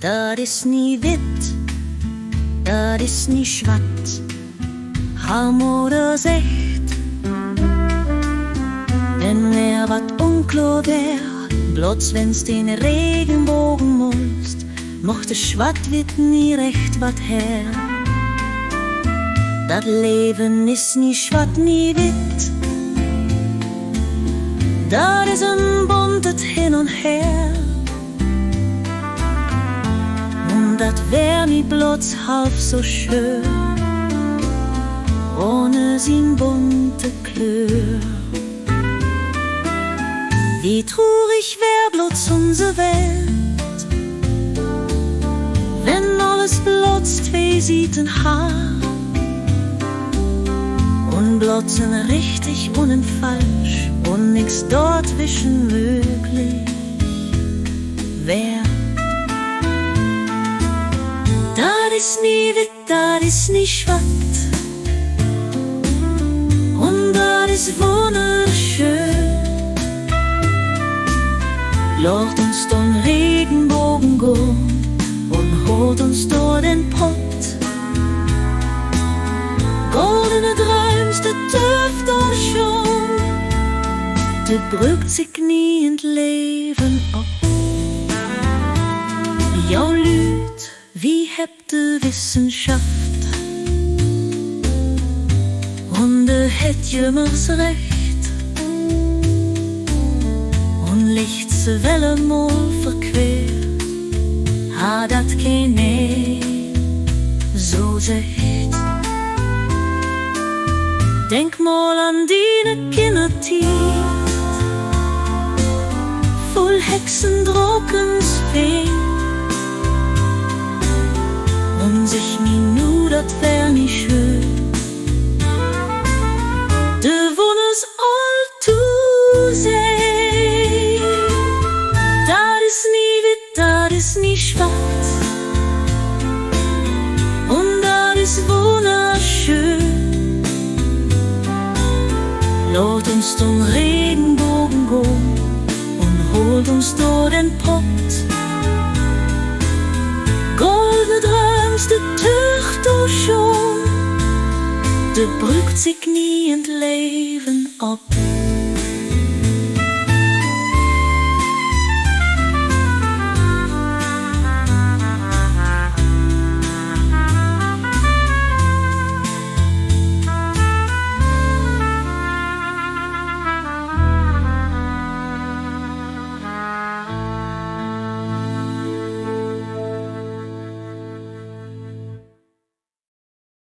Dat is niet wit, dat is niet zwart. Haar moeder zegt, en weer wat onkloor weer, plots wenst een regenbogen mooist, mocht de zwart-wit niet recht wat her. Dat leven is niet zwart, niet wit, dat is een bond het hin en her. Dat wär niet plots half so schön, ohne zijn bunte Kleur. Wie traurig wär plots unsere Welt, wenn alles plots zwei Seiten hat und plots ein richtig und ein falsch und nix dazwischen möglich wär. Dat is niet wit, dat is niet zwart, und dat is wunderschön. Laat ons den Regenbogen gehen und holt uns door den Pott. Goldene Träums, de dürft doch schon, de brückt sich nie in het leven op. Jouw Lüd, wie hebt de Wissenschaft? Und het jemers recht, und licht ze wel eenmaal verkweerd, ha dat geen nee zo zegt. Denk mal aan die kindertijd, vol hexendrockens veen. Und sich nie nu, dat wär nicht schön. De wonders all to sehen. Dat is niet wit, dat is niet zwart, und dat is wunderschön. Laat uns den Regenbogen gehen und holt uns door den Pott. Goldene Träums, de tucht doch schon, de brückt sich nie in het leven op.